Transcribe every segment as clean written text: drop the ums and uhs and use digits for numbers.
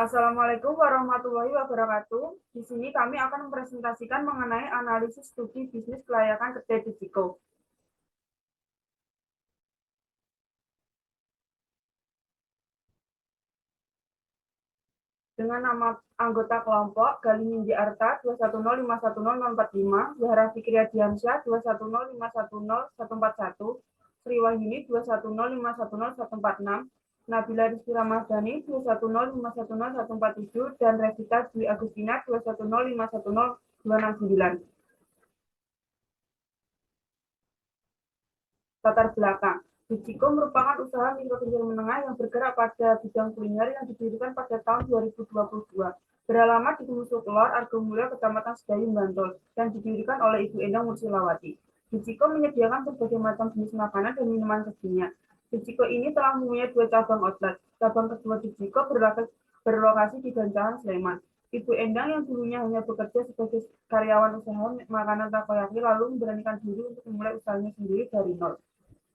Assalamualaikum warahmatullahi wabarakatuh. Di sini kami akan mempresentasikan mengenai analisis studi bisnis kelayakan kerja Digiko. Dengan nama anggota kelompok Galih Ninggi Arta 210510045, Zahra Fikriya Diansyah 210510141, Sri Wahyuni 210510146, Nabila Rizky Ramadhani 210510147, dan Revita Dwi Agustina 210510269. Latar belakang. Digiko merupakan usaha mikro kecil menengah yang bergerak pada bidang kuliner yang didirikan pada tahun 2022. Beralamat di Musuk Lor, Argomulyo, Kecamatan Sedayu, Bantul, dan didirikan oleh Ibu Endang Mursilawati. Digiko menyediakan berbagai macam jenis makanan dan minuman kekinian. Digiko ini telah mempunyai 2 cabang outlet. Cabang kedua Digiko berlokasi di Gancaran, Sleman. Ibu Endang yang dulunya hanya bekerja sebagai karyawan usaha makanan takoyaki lalu memberanikan diri untuk memulai usahanya sendiri dari nol.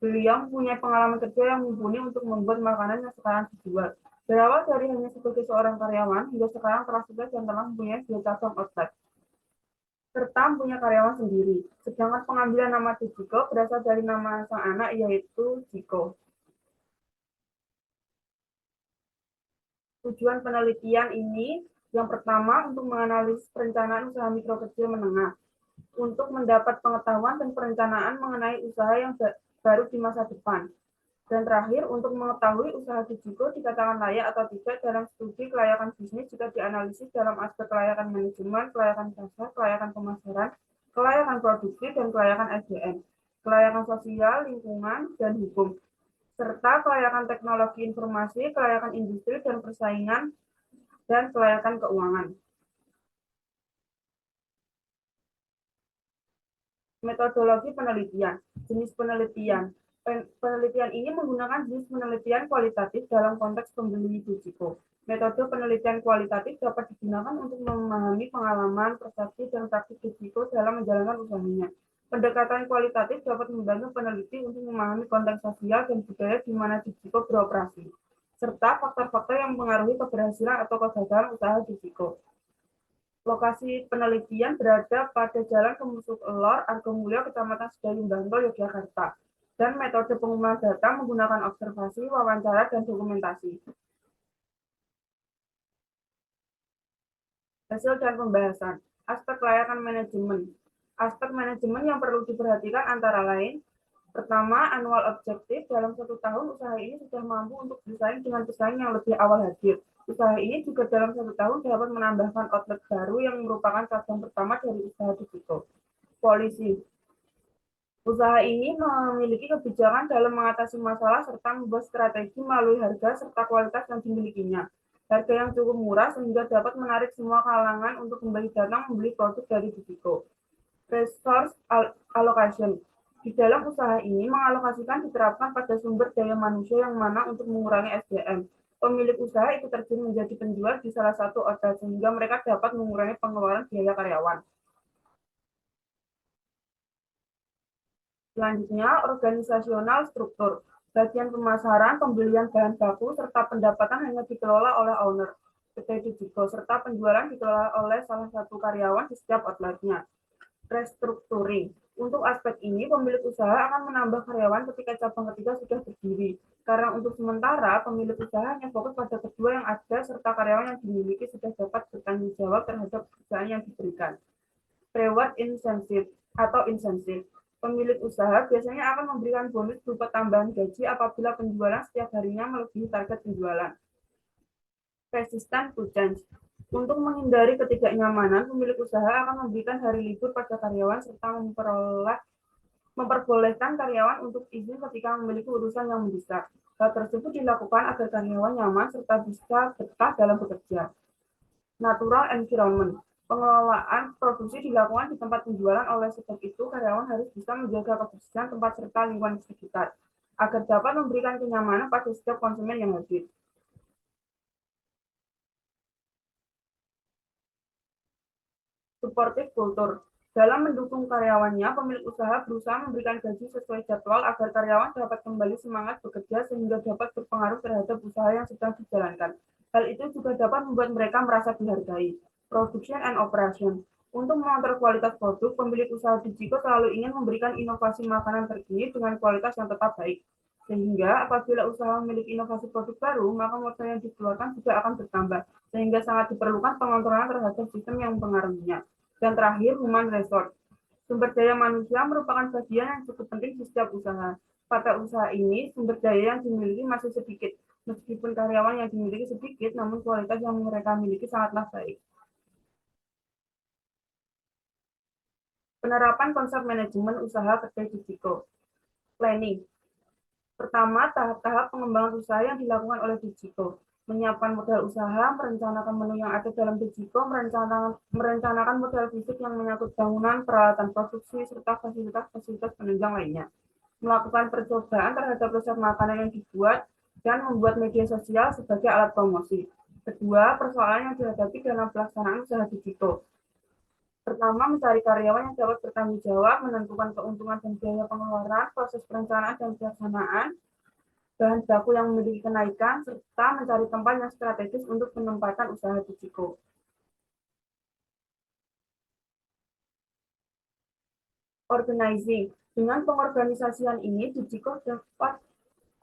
Beliau punya pengalaman kerja yang mumpuni untuk membuat makanan yang sekarang dijual. Berawal dari hanya sebagai seorang karyawan, hingga sekarang telah sukses dan telah mempunyai 2 cabang outlet, serta mempunyai karyawan sendiri. Sedangkan pengambilan nama Digiko berasal dari nama sang anak, yaitu Jiko. Tujuan penelitian ini yang pertama untuk menganalisis perencanaan usaha mikro kecil menengah, untuk mendapat pengetahuan dan perencanaan mengenai usaha yang baru di masa depan. Dan terakhir, untuk mengetahui usaha Digiko dikatakan layak atau tidak dalam studi kelayakan bisnis jika dianalisis dalam aspek kelayakan manajemen, kelayakan pasar, kelayakan pemasaran, kelayakan produksi, dan kelayakan SDM, kelayakan sosial, lingkungan, dan hukum, serta kelayakan teknologi informasi, kelayakan industri dan persaingan, dan kelayakan keuangan. Metodologi penelitian. Jenis penelitian. Penelitian ini menggunakan jenis penelitian kualitatif dalam konteks pembeli Digiko. Metode penelitian kualitatif dapat digunakan untuk memahami pengalaman, persepsi, dan praktik Digiko dalam menjalankan usahanya. Pendekatan kualitatif dapat membantu peneliti untuk memahami konteks sosial dan budaya di mana Digiko beroperasi, serta faktor-faktor yang mempengaruhi keberhasilan atau kegagalan usaha Digiko. Lokasi penelitian berada pada Jalan Kemusuk Lor, Argomulyo, Kecamatan Sedayu, Bantul, Yogyakarta. Dan metode pengumpulan data menggunakan observasi, wawancara, dan dokumentasi. Hasil dan pembahasan. Aspek kelayakan manajemen. Aspek manajemen yang perlu diperhatikan antara lain: pertama, annual objektif. Dalam 1 tahun, usaha ini sudah mampu untuk bersaing dengan pesaing yang lebih awal hadir. Usaha ini juga dalam 1 tahun dapat menambahkan outlet baru yang merupakan cabang pertama dari usaha Digiko. Polisi. Usaha ini memiliki kebijakan dalam mengatasi masalah serta membuat strategi melalui harga serta kualitas yang dimilikinya. Harga yang cukup murah sehingga dapat menarik semua kalangan untuk kembali datang membeli produk dari Digiko. Resource allocation. Di dalam usaha ini mengalokasikan diterapkan pada sumber daya manusia yang mana untuk mengurangi SDM. Pemilik usaha itu terjun menjadi penjual di salah satu outlet sehingga mereka dapat mengurangi pengeluaran biaya karyawan. Selanjutnya, organisasional struktur. Bagian pemasaran, pembelian bahan baku, serta pendapatan hanya dikelola oleh owner PT Digiko, serta penjualan dikelola oleh salah satu karyawan di setiap outletnya. Restructuring. Untuk aspek ini, pemilik usaha akan menambah karyawan ketika cabang ketiga sudah berdiri. Karena untuk sementara, pemilik usaha hanya fokus pada kedua yang ada, serta karyawan yang dimiliki sudah dapat bertanggung jawab terhadap pekerjaan yang diberikan. Reward incentive atau insentif. Pemilik usaha biasanya akan memberikan bonus berupa tambahan gaji apabila penjualan setiap harinya melebihi target penjualan. Resistant to change. Untuk menghindari ketidaknyamanan, pemilik usaha akan memberikan hari libur pada karyawan serta memperbolehkan karyawan untuk izin ketika memiliki urusan yang mendesak. Hal tersebut dilakukan agar karyawan nyaman serta bisa betah dalam bekerja. Natural environment. Pengelolaan produksi dilakukan di tempat penjualan, oleh sebab itu karyawan harus bisa menjaga kebersihan tempat serta lingkungan sekitar agar dapat memberikan kenyamanan pada setiap konsumen yang hadir. Supportive culture. Dalam mendukung karyawannya, pemilik usaha berusaha memberikan gaji sesuai jadwal agar karyawan dapat kembali semangat bekerja sehingga dapat berpengaruh terhadap usaha yang sedang dijalankan. Hal itu juga dapat membuat mereka merasa dihargai. Production and operation. Untuk mengontrol kualitas produk, pemilik usaha Dejiko selalu ingin memberikan inovasi makanan terkini dengan kualitas yang tetap baik. Sehingga apabila usaha memiliki inovasi produk baru, maka modal yang dikeluarkan juga akan bertambah. Sehingga sangat diperlukan pengontrolan terhadap sistem yang mempengaruhinya. Dan terakhir, human resource. Sumber daya manusia merupakan bagian yang cukup penting di setiap usaha. Pada usaha ini, sumber daya yang dimiliki masih sedikit. Meskipun karyawan yang dimiliki sedikit, namun kualitas yang mereka miliki sangatlah baik. Penerapan konsep manajemen usaha kedai Dejiko. Planning. Pertama, tahap-tahap pengembangan usaha yang dilakukan oleh Dejiko. Menyiapkan modal usaha, merencanakan menu yang ada dalam Dejiko, merencanakan modal fisik yang menyangkut bangunan, peralatan produksi, serta fasilitas-fasilitas penunjang lainnya. Melakukan percobaan terhadap resep makanan yang dibuat, dan membuat media sosial sebagai alat promosi. Kedua, persoalan yang dihadapi dalam pelaksanaan usaha Dejiko. Pertama, mencari karyawan yang dapat bertanggung jawab, menentukan keuntungan dan biaya pengeluaran, proses perencanaan dan pelaksanaan, bahan baku yang memiliki kenaikan, serta mencari tempat yang strategis untuk penempatan usaha Dejiko. Organizing. Dengan pengorganisasian ini, Dejiko dapat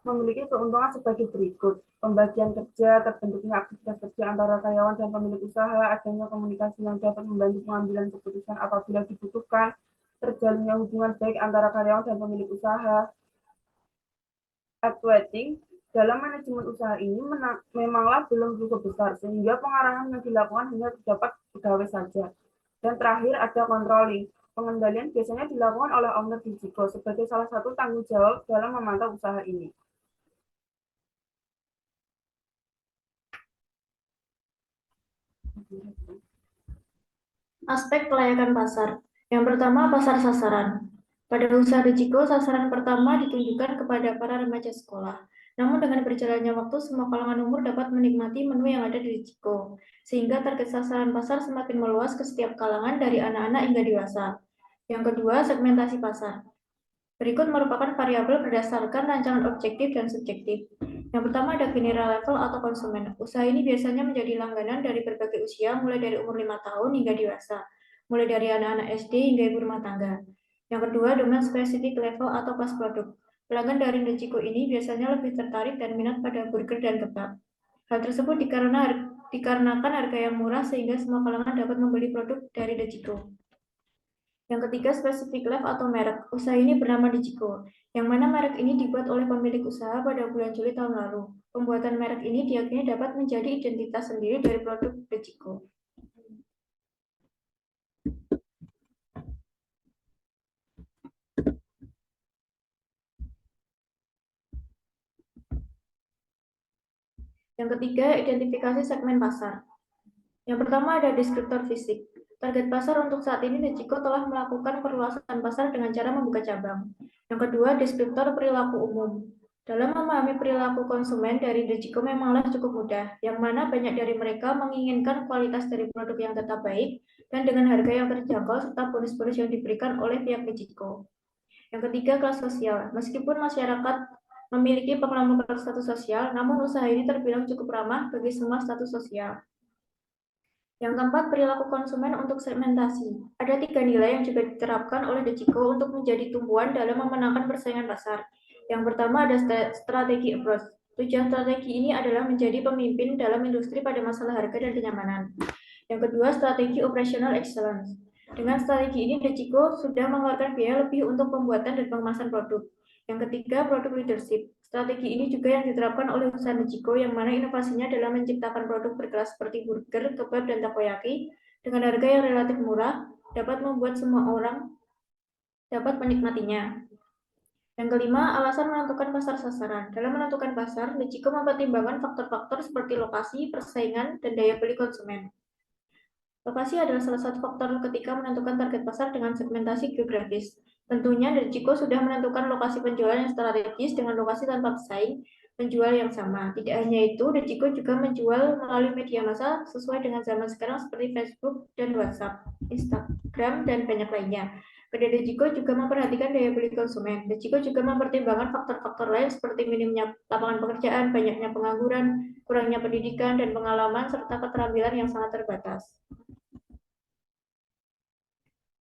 memiliki keuntungan sebagai berikut. Pembagian kerja, terbentuknya aktivitas kerja antara karyawan dan pemilik usaha, adanya komunikasi yang dapat membantu pengambilan keputusan apabila dibutuhkan, terjalinnya hubungan baik antara karyawan dan pemilik usaha. Actuating, dalam manajemen usaha ini memanglah belum cukup besar, sehingga pengarahan yang dilakukan hanya terdapat pegawai saja. Dan terakhir ada controlling. Pengendalian biasanya dilakukan oleh owner Dejiko sebagai salah satu tanggung jawab dalam memantau usaha ini. Aspek kelayakan pasar. Yang pertama, pasar sasaran. Pada usaha Dejiko, sasaran pertama ditunjukkan kepada para remaja sekolah. Namun dengan berjalannya waktu, semua kalangan umur dapat menikmati menu yang ada di Dejiko, sehingga target sasaran pasar semakin meluas ke setiap kalangan dari anak-anak hingga dewasa. Yang kedua, segmentasi pasar. Berikut merupakan variabel berdasarkan rancangan objektif dan subjektif. Yang pertama ada general level atau konsumen. Usaha ini biasanya menjadi langganan dari berbagai usia, mulai dari umur 5 tahun hingga dewasa, mulai dari anak-anak SD hingga ibu rumah tangga. Yang kedua, domain spesifik level atau kelas produk. Pelanggan dari Dejiko ini biasanya lebih tertarik dan minat pada burger dan kebab. Hal tersebut dikarenakan harga yang murah sehingga semua kalangan dapat membeli produk dari Dejiko. Yang ketiga, spesifik level atau merek. Usaha ini bernama Dejiko, yang mana merek ini dibuat oleh pemilik usaha pada bulan Juli tahun lalu. Pembuatan merek ini diyakini dapat menjadi identitas sendiri dari produk Dejiko. Yang ketiga, identifikasi segmen pasar. Yang pertama ada deskriptor fisik. Target pasar untuk saat ini Dejiko telah melakukan perluasan pasar dengan cara membuka cabang. Yang kedua, deskriptor perilaku umum. Dalam memahami perilaku konsumen dari Dejiko memanglah cukup mudah, yang mana banyak dari mereka menginginkan kualitas dari produk yang tetap baik dan dengan harga yang terjangkau serta bonus-bonus yang diberikan oleh pihak Dejiko. Yang ketiga, kelas sosial. Meskipun masyarakat memiliki pengelompok status sosial, namun usaha ini terbilang cukup ramah bagi semua status sosial. Yang keempat, perilaku konsumen untuk segmentasi. Ada 3 nilai yang juga diterapkan oleh Dejiko untuk menjadi tumpuan dalam memenangkan persaingan pasar. Yang pertama ada strategi approach. Tujuan strategi ini adalah menjadi pemimpin dalam industri pada masalah harga dan kenyamanan. Yang kedua, strategi operational excellence. Dengan strategi ini, Dejiko sudah mengeluarkan biaya lebih untuk pembuatan dan pengemasan produk. Yang ketiga, produk leadership. Strategi ini juga yang diterapkan oleh usaha Dejiko yang mana inovasinya dalam menciptakan produk berkelas seperti burger, kebab, dan takoyaki dengan harga yang relatif murah dapat membuat semua orang dapat menikmatinya. Yang kelima, alasan menentukan pasar sasaran. Dalam menentukan pasar, Dejiko mempertimbangkan faktor-faktor seperti lokasi, persaingan, dan daya beli konsumen. Lokasi adalah salah satu faktor ketika menentukan target pasar dengan segmentasi geografis. Tentunya Dejiko sudah menentukan lokasi penjualan yang strategis dengan lokasi tanpa pesaing penjual yang sama. Tidak hanya itu, Dejiko juga menjual melalui media massa sesuai dengan zaman sekarang seperti Facebook dan WhatsApp, Instagram, dan banyak lainnya. PT Dejiko juga memperhatikan daya beli konsumen. Dejiko juga mempertimbangkan faktor-faktor lain seperti minimnya lapangan pekerjaan, banyaknya pengangguran, kurangnya pendidikan dan pengalaman, serta keterampilan yang sangat terbatas.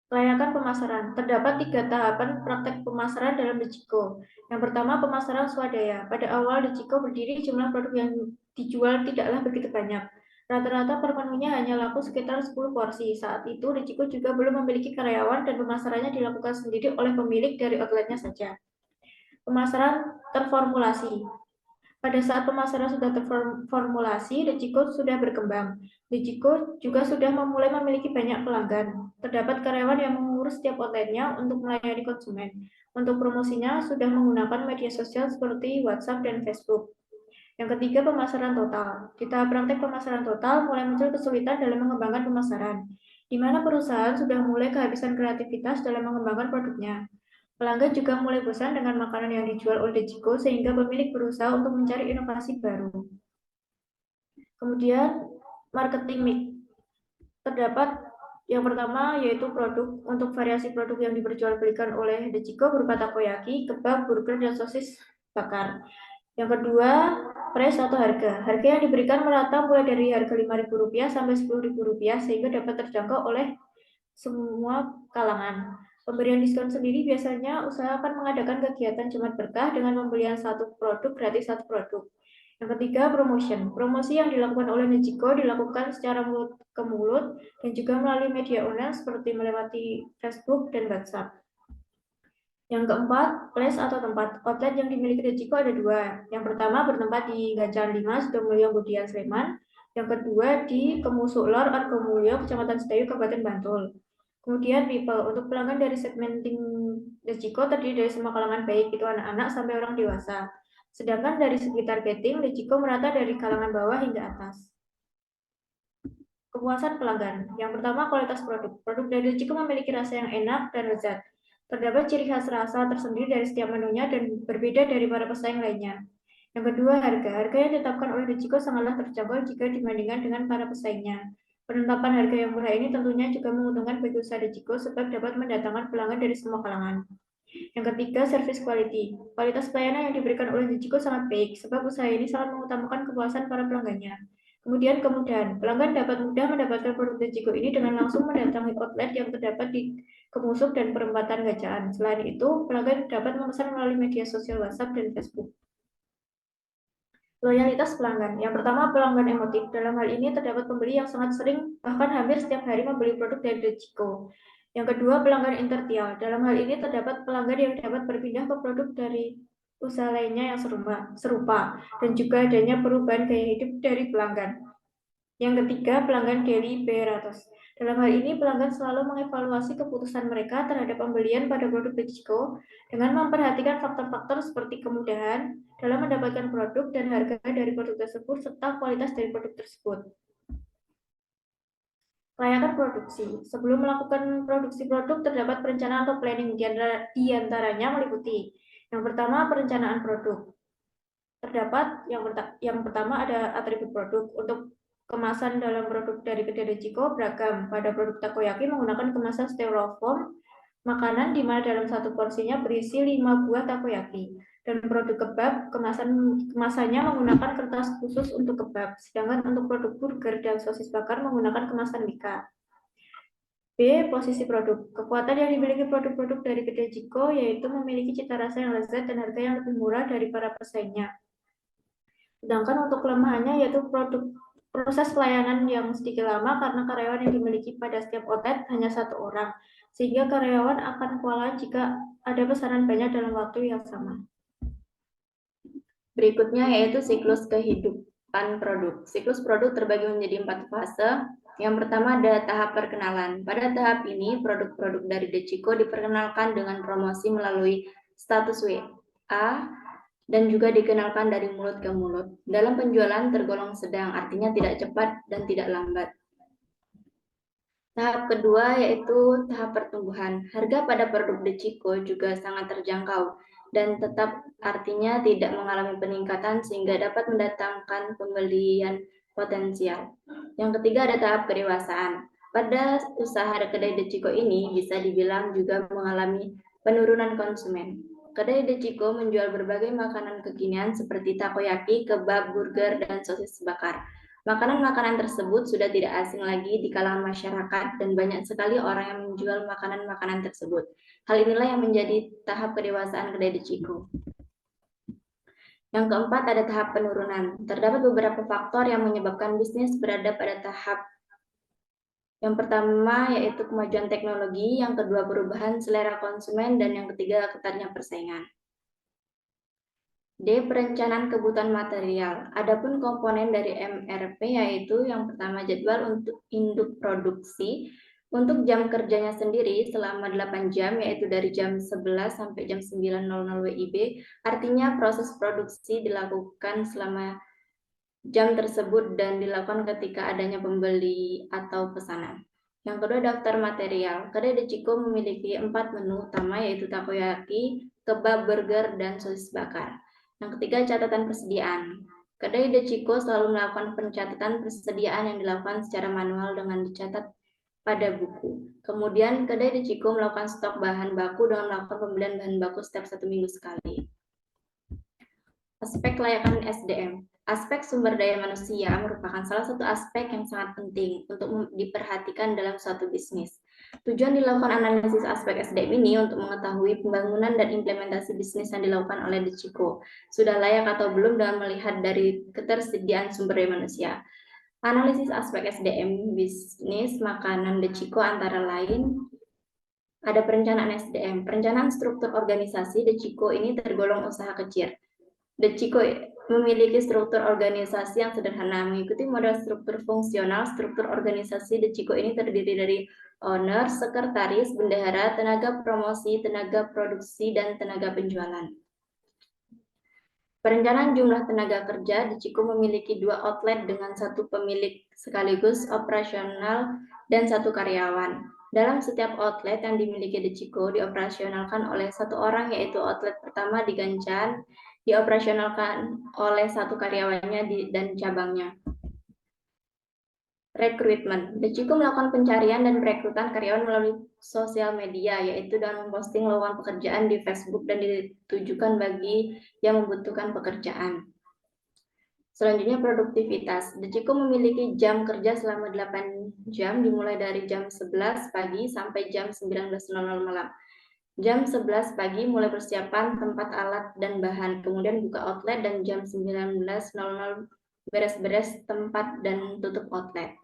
Kelayakan pemasaran. Terdapat 3 tahapan praktek pemasaran dalam Dejiko. Yang pertama, pemasaran swadaya. Pada awal Dejiko berdiri, jumlah produk yang dijual tidaklah begitu banyak. Rata-rata per menunya hanya laku sekitar 10 porsi. Saat itu, Dejiko juga belum memiliki karyawan dan pemasarannya dilakukan sendiri oleh pemilik dari outletnya saja. Pemasaran terformulasi. Pada saat pemasaran sudah terformulasi, Dejiko sudah berkembang. Dejiko juga sudah mulai memiliki banyak pelanggan. Terdapat karyawan yang mengurus setiap outletnya untuk melayani konsumen. Untuk promosinya sudah menggunakan media sosial seperti WhatsApp dan Facebook. Yang ketiga, pemasaran total. Di tahap praktek pemasaran total, mulai muncul kesulitan dalam mengembangkan pemasaran, di mana perusahaan sudah mulai kehabisan kreativitas dalam mengembangkan produknya. Pelanggan juga mulai bosan dengan makanan yang dijual oleh Dejiko sehingga pemilik berusaha untuk mencari inovasi baru. Kemudian, marketing mix. Terdapat yang pertama yaitu produk. Untuk variasi produk yang diperjualbelikan oleh Dejiko berupa takoyaki, kebab, burger, dan sosis bakar. Yang kedua, price atau harga. Harga yang diberikan merata mulai dari harga Rp5.000 sampai Rp10.000 sehingga dapat terjangkau oleh semua kalangan. Pemberian diskon sendiri biasanya usaha akan mengadakan kegiatan Jumat Berkah dengan pembelian satu produk gratis satu produk. Yang ketiga, promotion. Promosi yang dilakukan oleh Dejiko dilakukan secara mulut ke mulut dan juga melalui media online seperti melewati Facebook dan WhatsApp. Yang keempat, place atau tempat. Outlet yang dimiliki Dejiko ada 2. Yang pertama bertempat di Ganjaran 5, Sidomulyo, Budian, Sleman. Yang kedua di Kemusuk Lor, Argomulyo, Kecamatan Sedayu, Kabupaten Bantul. Kemudian people, untuk pelanggan dari segmenting Dejiko terdiri dari semua kalangan baik itu anak-anak sampai orang dewasa. Sedangkan dari segi targeting, Dejiko merata dari kalangan bawah hingga atas. Kepuasan pelanggan. Yang pertama, kualitas produk. Produk dari Dejiko memiliki rasa yang enak dan lezat. Terdapat ciri khas rasa tersendiri dari setiap menunya dan berbeda dari para pesaing lainnya. Yang kedua, harga. Harga yang ditetapkan oleh Dejiko sangatlah terjangkau jika dibandingkan dengan para pesaingnya. Penetapan harga yang murah ini tentunya juga menguntungkan bagi usaha Dejiko sebab dapat mendatangkan pelanggan dari semua kalangan. Yang ketiga, service quality. Kualitas pelayanan yang diberikan oleh Dejiko sangat baik sebab usaha ini sangat mengutamakan kepuasan para pelanggannya. Kemudian kemudahan. Pelanggan dapat mudah mendapatkan produk Dejiko ini dengan langsung mendatangi outlet yang terdapat di Kemusuk dan Perempatan Gajaan. Selain itu, pelanggan dapat memesan melalui media sosial WhatsApp dan Facebook. Loyalitas pelanggan. Yang pertama, pelanggan emotif. Dalam hal ini terdapat pembeli yang sangat sering, bahkan hampir setiap hari membeli produk dari Dejiko. Yang kedua, pelanggan intertial. Dalam hal ini terdapat pelanggan yang dapat berpindah ke produk dari usaha lainnya yang serupa dan juga adanya perubahan gaya hidup dari pelanggan. Yang ketiga, pelanggan daily beratus. Dalam hal ini, pelanggan selalu mengevaluasi keputusan mereka terhadap pembelian pada produk Dejiko dengan memperhatikan faktor-faktor seperti kemudahan dalam mendapatkan produk dan harga dari produk tersebut serta kualitas dari produk tersebut. Kelayakan produksi. Sebelum melakukan produksi produk, terdapat perencanaan atau planning di antaranya meliputi. Yang pertama, perencanaan produk. Terdapat yang pertama ada atribut produk. Untuk kemasan dalam produk dari kedai Dejiko beragam. Pada produk takoyaki menggunakan kemasan styrofoam makanan di mana dalam satu porsinya berisi 5 buah takoyaki. Dan produk kebab kemasannya menggunakan kertas khusus untuk kebab. Sedangkan untuk produk burger dan sosis bakar menggunakan kemasan mika. B. Posisi produk. Kekuatan yang dimiliki produk-produk dari kedai Dejiko yaitu memiliki cita rasa yang lezat dan harga yang lebih murah dari para pesaingnya. Sedangkan untuk kelemahannya yaitu proses pelayanan yang sedikit lama karena karyawan yang dimiliki pada setiap outlet hanya 1 orang, sehingga karyawan akan kewalahan jika ada pesanan banyak dalam waktu yang sama. Berikutnya yaitu siklus kehidupan produk. Siklus produk terbagi menjadi 4 fase. Yang pertama ada tahap perkenalan. Pada tahap ini, produk-produk dari Dejiko diperkenalkan dengan promosi melalui status WA, dan juga dikenalkan dari mulut ke mulut. Dalam penjualan tergolong sedang, artinya tidak cepat dan tidak lambat. Tahap kedua yaitu tahap pertumbuhan. Harga pada produk Dejiko juga sangat terjangkau dan tetap, artinya tidak mengalami peningkatan sehingga dapat mendatangkan pembelian potensial. Yang ketiga ada tahap kedewasaan. Pada usaha kedai Dechiko ini bisa dibilang juga mengalami penurunan konsumen. Kedai Dechiko menjual berbagai makanan kekinian seperti takoyaki, kebab, burger, dan sosis bakar. Makanan-makanan tersebut sudah tidak asing lagi di kalangan masyarakat dan banyak sekali orang yang menjual makanan-makanan tersebut. Hal inilah yang menjadi tahap kedewasaan kedai Dechiko. Yang keempat, ada tahap penurunan. Terdapat beberapa faktor yang menyebabkan bisnis berada pada tahap yang pertama yaitu kemajuan teknologi, yang kedua perubahan selera konsumen, dan yang ketiga ketatnya persaingan. D. Perencanaan kebutuhan material. Adapun komponen dari MRP yaitu yang pertama jadwal untuk induk produksi. Untuk jam kerjanya sendiri selama 8 jam yaitu dari jam 11 sampai jam 9.00 WIB, artinya proses produksi dilakukan selama jam tersebut dan dilakukan ketika adanya pembeli atau pesanan. Yang kedua, daftar material. Kedai Dechiko memiliki 4 menu utama yaitu takoyaki, kebab, burger, dan sosis bakar. Yang ketiga, catatan persediaan. Kedai Dechiko selalu melakukan pencatatan persediaan yang dilakukan secara manual dengan dicatat pada buku. Kemudian, kedai Dechiko melakukan stok bahan baku dengan melakukan pembelian bahan baku setiap 1 minggu sekali. Aspek kelayakan SDM. Aspek sumber daya manusia merupakan salah satu aspek yang sangat penting untuk diperhatikan dalam suatu bisnis. Tujuan dilakukan analisis aspek SDM ini untuk mengetahui pembangunan dan implementasi bisnis yang dilakukan oleh Dechiko sudah layak atau belum dengan melihat dari ketersediaan sumber daya manusia. Analisis aspek SDM bisnis makanan Dechiko antara lain ada perencanaan SDM. Perencanaan struktur organisasi Dechiko ini tergolong usaha kecil. Dechiko memiliki struktur organisasi yang sederhana. Mengikuti model struktur fungsional, struktur organisasi Dechiko ini terdiri dari owner, sekretaris, bendahara, tenaga promosi, tenaga produksi, dan tenaga penjualan. Perencanaan jumlah tenaga kerja, Dechiko memiliki 2 outlet dengan 1 pemilik sekaligus operasional dan 1 karyawan. Dalam setiap outlet yang dimiliki Dechiko dioperasionalkan oleh 1 orang, yaitu outlet pertama di Gancan, dioperasionalkan oleh 1 karyawannya dan cabangnya. Rekrutmen. Dechiko melakukan pencarian dan perekrutan karyawan melalui sosial media, yaitu dengan memposting lowongan pekerjaan di Facebook dan ditujukan bagi yang membutuhkan pekerjaan. Selanjutnya, produktivitas. Dechiko memiliki jam kerja selama 8 jam, dimulai dari jam 11 pagi sampai jam 19.00 malam. Jam 11 pagi mulai persiapan tempat alat dan bahan, kemudian buka outlet, dan jam 19.00 beres-beres tempat dan tutup outlet.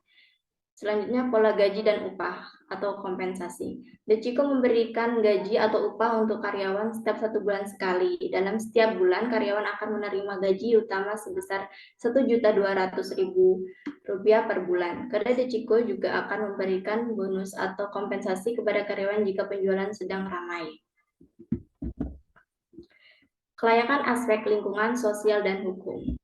Selanjutnya, pola gaji dan upah atau kompensasi. Dechiko memberikan gaji atau upah untuk karyawan setiap 1 bulan sekali. Dalam setiap bulan, karyawan akan menerima gaji utama sebesar Rp1.200.000 per bulan. Kedai Dechiko juga akan memberikan bonus atau kompensasi kepada karyawan jika penjualan sedang ramai. Kelayakan aspek lingkungan, sosial, dan hukum.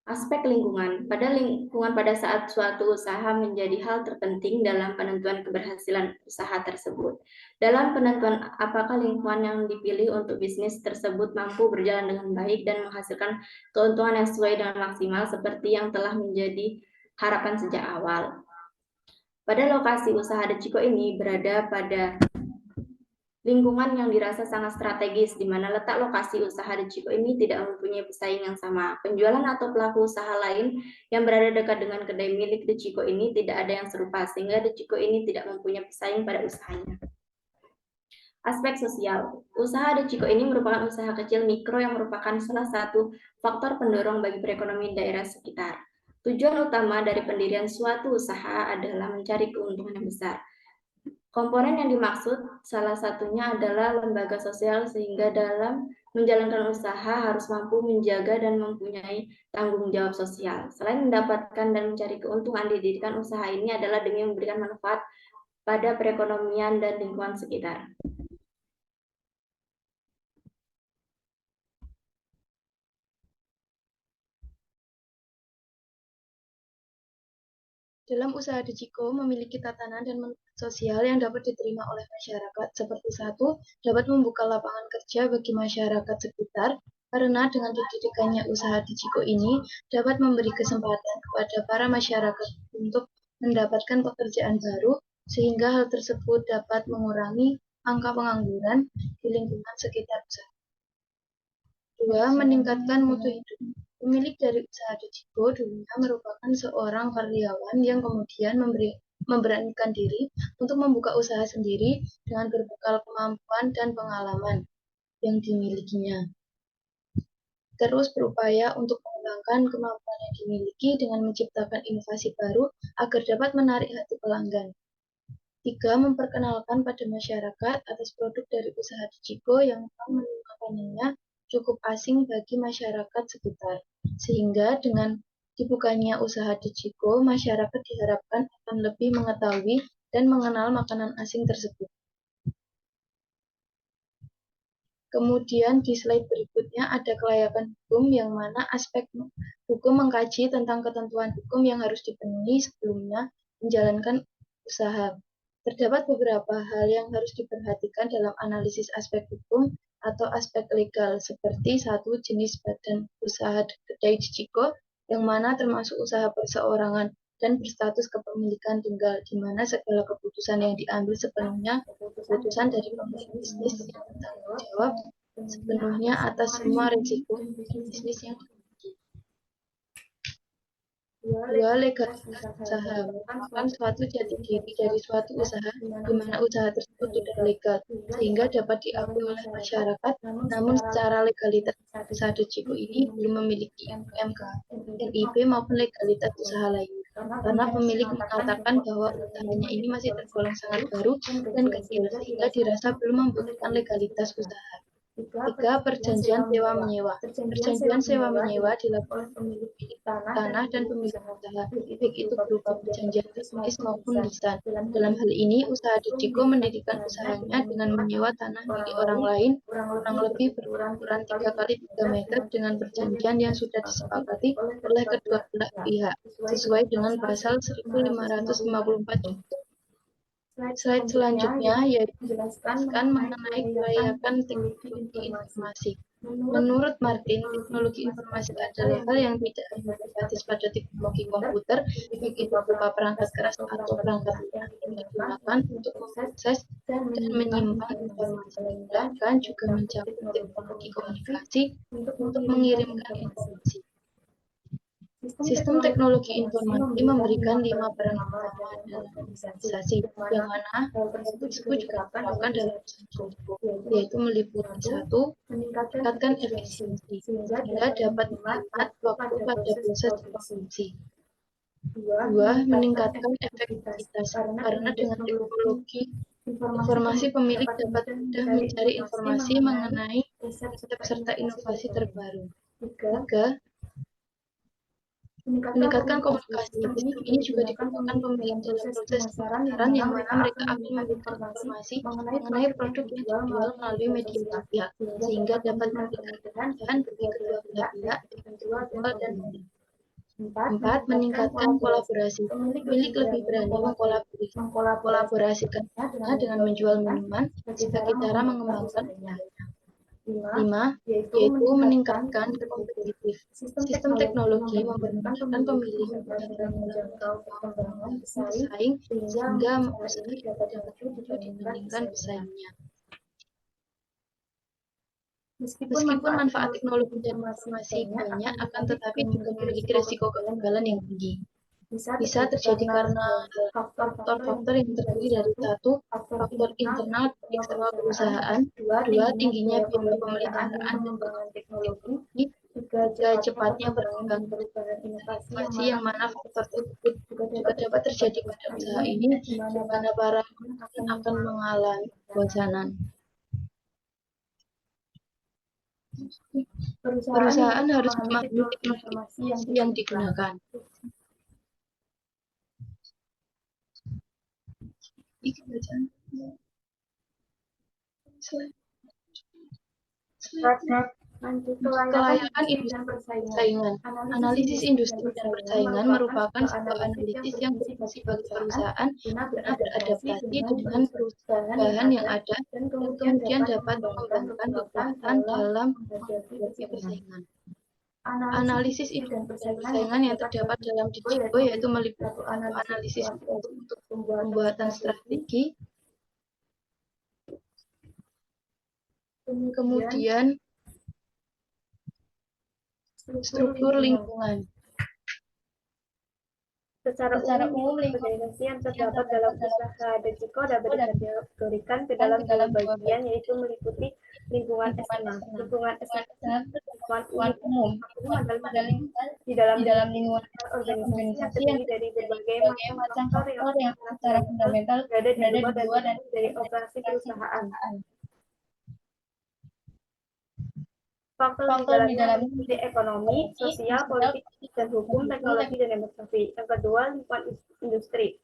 Aspek lingkungan. Pada saat suatu usaha menjadi hal terpenting dalam penentuan keberhasilan usaha tersebut. Dalam penentuan apakah lingkungan yang dipilih untuk bisnis tersebut mampu berjalan dengan baik dan menghasilkan keuntungan yang sesuai dengan maksimal seperti yang telah menjadi harapan sejak awal. Pada lokasi usaha Dechiko ini berada pada lingkungan yang dirasa sangat strategis, di mana letak lokasi usaha Dechiko ini tidak mempunyai pesaing yang sama. Penjualan atau pelaku usaha lain yang berada dekat dengan kedai milik Dechiko ini tidak ada yang serupa, sehingga Dechiko ini tidak mempunyai pesaing pada usahanya. Aspek sosial. Usaha Dechiko ini merupakan usaha kecil mikro yang merupakan salah satu faktor pendorong bagi perekonomian daerah sekitar. Tujuan utama dari pendirian suatu usaha adalah mencari keuntungan yang besar. Komponen yang dimaksud salah satunya adalah lembaga sosial, sehingga dalam menjalankan usaha harus mampu menjaga dan mempunyai tanggung jawab sosial. Selain mendapatkan dan mencari keuntungan, didirikan usaha ini adalah demi memberikan manfaat pada perekonomian dan lingkungan sekitar. Dalam usaha Dechiko memiliki tatanan dan manfaat sosial yang dapat diterima oleh masyarakat, seperti 1. Dapat membuka lapangan kerja bagi masyarakat sekitar, karena dengan didirikannya usaha Dechiko ini dapat memberi kesempatan kepada para masyarakat untuk mendapatkan pekerjaan baru, sehingga hal tersebut dapat mengurangi angka pengangguran di lingkungan sekitar usaha. 2. Meningkatkan mutu hidup. Pemilik dari usaha Dejiko dulunya merupakan seorang karyawan yang kemudian memberanikan diri untuk membuka usaha sendiri dengan berbekal kemampuan dan pengalaman yang dimilikinya. Terus berupaya untuk mengembangkan kemampuan yang dimiliki dengan menciptakan inovasi baru agar dapat menarik hati pelanggan. 3. Memperkenalkan pada masyarakat atas produk dari usaha Dejiko yang makanannya cukup asing bagi masyarakat sekitar. Sehingga dengan dibukanya usaha Dejiko, masyarakat diharapkan akan lebih mengetahui dan mengenal makanan asing tersebut. Kemudian di slide berikutnya ada kelayakan hukum yang mana aspek hukum mengkaji tentang ketentuan hukum yang harus dipenuhi sebelumnya menjalankan usaha. Terdapat beberapa hal yang harus diperhatikan dalam analisis aspek hukum atau aspek legal, seperti 1. Jenis badan usaha kedai Dejiko, yang mana termasuk usaha perseorangan dan berstatus kepemilikan tunggal, di mana segala keputusan yang diambil sepenuhnya keputusan dari pemilik bisnis yang bertanggung jawab sepenuhnya atas semua risiko bisnis yang dimiliki. 2. Legalitas usaha merupakan suatu jati diri dari suatu usaha di mana usaha tersebut tidak legal, sehingga dapat diakui oleh masyarakat, namun secara legalitas usaha Dejiko ini belum memiliki MK, NIP maupun legalitas usaha lainnya, karena pemilik mengatakan bahwa usahanya ini masih tergolong sangat baru dan kecil, sehingga dirasa belum membutuhkan legalitas usaha. 3. Perjanjian sewa-menyewa. Perjanjian sewa-menyewa dilakukan oleh pemilik tanah dan pemilik usaha, baik itu berupa perjanjian tertulis maupun lisan. Dalam hal ini, usaha Dejiko mendirikan usahanya dengan menyewa tanah milik orang lain kurang lebih berukuran 3 kali 3 meter dengan perjanjian yang sudah disepakati oleh kedua belah pihak, sesuai dengan pasal 1554. Slide selanjutnya yaitu menjelaskan mengenai kelayakan teknologi informasi. Menurut Martin, teknologi informasi adalah hal yang tidak hanya berbasis pada teknologi komputer, baik itu berupa perangkat keras atau perangkat lunak yang digunakan untuk memproses dan menyimpan informasi, melainkan juga mencakup teknologi komunikasi untuk mengirimkan informasi. Sistem teknologi informasi memberikan 5 peran utama dalam organisasi, yang mana hal tersebut juga diterapkan dalam usaha Dejiko, yaitu meliputi 1. Meningkatkan efisiensi, sehingga dapat menghemat waktu pada proses produksi. 2. Meningkatkan efektivitas, karena dengan teknologi informasi pemilik dapat mudah mencari informasi mengenai resep serta inovasi terbaru. 3. Meningkatkan komunikasi. Sistem ini juga digunakan pemilik dalam proses pemasaran yang mana mereka akan memberikan informasi mengenai produk yang dijual melalui media pihak, sehingga dapat memberikan kemudahan bagi kedua belah pihak, penjual dan pembeli. 4. Meningkatkan kolaborasi. Pemilik lebih berani mengkolaborasikannya dengan menjual minuman sebagai cara mengembangkan usahanya. 5. Yaitu meningkatkan kompetitif. Sistem teknologi mempermudah pemilik dalam menjangkau perkembangan pesaing sehingga usaha dapat maju dibandingkan pesaingnya. Meskipun manfaat teknologi dan informasi banyak, akan tetapi juga memiliki risiko kegagalan yang tinggi. Bisa terjadi karena faktor-faktor yang terdiri dari 1. Faktor internal eksternal perusahaan, 2. Tingginya biaya pemeliharaan dan pengembangan teknologi, 3. Cepatnya berkembang perubahan inovasi yang mana faktor tersebut juga dapat terjadi pada usaha ini, di mana para pemain akan mengalami kebosanan. Perusahaan harus memahami teknologi yang digunakan. Kelayakan industri dan persaingan. Analisis industri dan persaingan merupakan sebuah analisis yang berfungsi bagi perusahaan guna beradaptasi dengan perubahan yang ada dan kemudian dapat mengembangkan kekuatan dalam menghadapi persaingan. Analisis industri dan persaingan yang terdapat dalam Dejiko yaitu meliputi satu analisis untuk pembuatan strategi, kemudian struktur lingkungan. Secara umum, organisasi yang terdapat dalam usaha Dejiko dapat dikategorikan ke dalam dua bagian, yaitu meliputi lingkungan eksternal. Lingkungan eksternal umum adalah di dalam lingkungan organisasi yang terdiri dari berbagai macam faktor yang secara fundamental berada di luar dan dari operasi perusahaan. Faktor di dalamnya meliputi ekonomi, sosial, politik, dan hukum, teknologi, dan demografi. Yang kedua, lingkungan industri.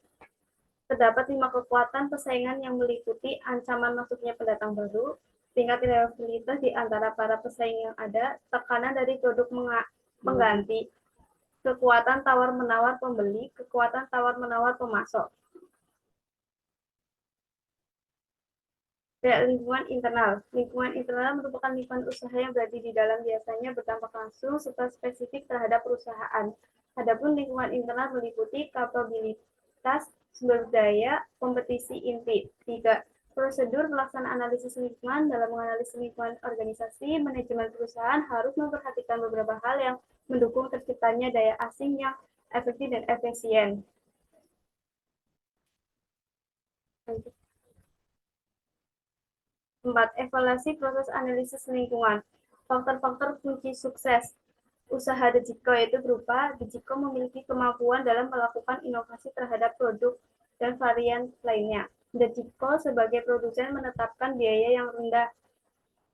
Terdapat 5 kekuatan persaingan yang meliputi ancaman masuknya pendatang baru, tingkat rivalitas di antara para pesaing yang ada, tekanan dari produk pengganti, kekuatan tawar-menawar pembeli, kekuatan tawar-menawar pemasok. Lingkungan internal. Lingkungan internal merupakan lingkungan usaha yang berada di dalam biasanya berdampak langsung serta spesifik terhadap perusahaan. Adapun lingkungan internal meliputi kapabilitas, sumber daya, kompetisi inti. 3. Prosedur pelaksanaan analisis lingkungan. Dalam menganalisis lingkungan organisasi, manajemen perusahaan harus memperhatikan beberapa hal yang mendukung terciptanya daya asing yang efektif dan efisien. 4. Evaluasi proses analisis lingkungan. Faktor-faktor kunci sukses usaha Dejiko yaitu berupa Dejiko memiliki kemampuan dalam melakukan inovasi terhadap produk dan varian lainnya. Dejiko sebagai produsen menetapkan biaya yang rendah.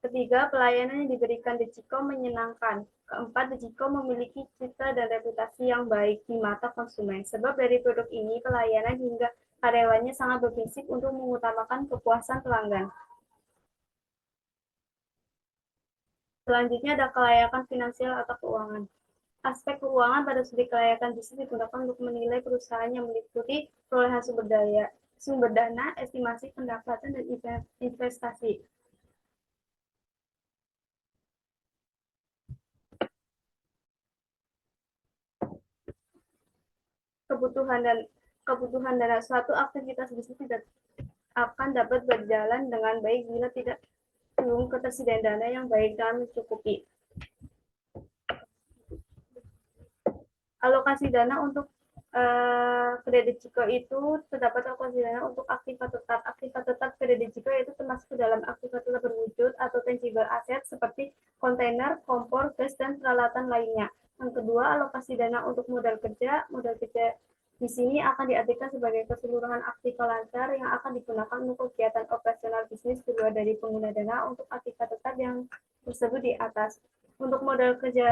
Ketiga, pelayanan yang diberikan Dejiko menyenangkan. Keempat, Dejiko memiliki citra dan reputasi yang baik di mata konsumen. Sebab dari produk ini, pelayanan hingga karyawannya sangat berprinsip untuk mengutamakan kepuasan pelanggan. Selanjutnya ada kelayakan finansial atau keuangan. Aspek keuangan pada studi kelayakan bisnis digunakan untuk menilai perusahaan yang meliputi perolehan sumber dana, estimasi pendapatan, dan investasi. Kebutuhan dana suatu aktivitas bisnis tidak akan dapat berjalan dengan baik bila tidak ketersediaan dana yang baik dan mencukupi. Alokasi dana untuk kredit Dejiko itu terdapat alokasi dana untuk aktiva tetap. Aktiva tetap kredit Dejiko itu termasuk dalam aktiva tetap berwujud atau tangible aset seperti kontainer, kompor, gas, dan peralatan lainnya. Yang kedua, alokasi dana untuk modal kerja. Modal kerja di sini akan diartikan sebagai keseluruhan aktiva lancar yang akan digunakan untuk kegiatan operasional bisnis kedua dari pengguna dana untuk aktiva tetap yang tersebut di atas. Untuk modal kerja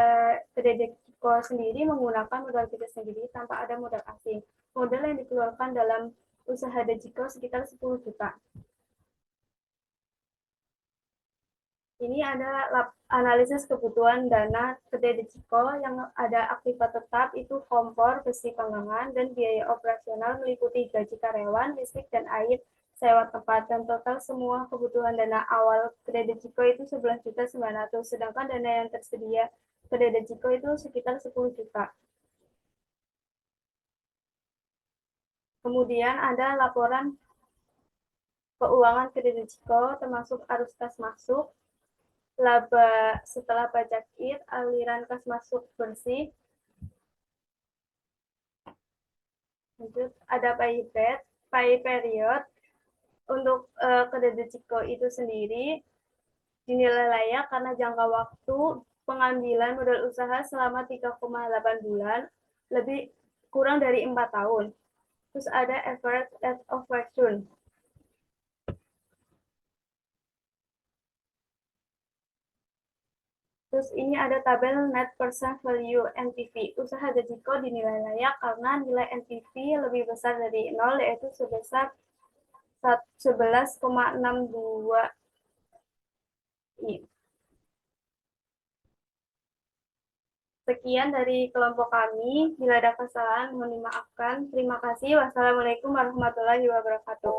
Dejiko sendiri menggunakan modal kerja sendiri tanpa ada modal asing. Modal yang dikeluarkan dalam usaha Dejiko sekitar 10 juta. Ini ada analisis kebutuhan dana kedai Dejiko yang ada aktiva tetap itu kompor, besi panggangan, dan biaya operasional meliputi gaji karyawan, listrik, dan air, sewa tempat, dan total semua kebutuhan dana awal kedai Dejiko itu 11.900.000, sedangkan dana yang tersedia kedai Dejiko itu sekitar 10 juta. Kemudian ada laporan keuangan kedai Dejiko termasuk arus kas masuk, laba setelah pajak IT, aliran kas masuk bersih. Lanjut, ada pay period. Untuk kedai Dejiko itu sendiri dinilai layak karena jangka waktu pengambilan modal usaha selama 3,8 bulan, lebih kurang dari 4 tahun. Terus ada average rate of return. Terus ini ada tabel net present value NPV. Usaha Dejiko dinilai layak karena nilai NPV lebih besar dari 0, yaitu sebesar 11,62 ini. Sekian dari kelompok kami. Bila ada kesalahan, mohon dimaafkan. Terima kasih. Wassalamualaikum warahmatullahi wabarakatuh.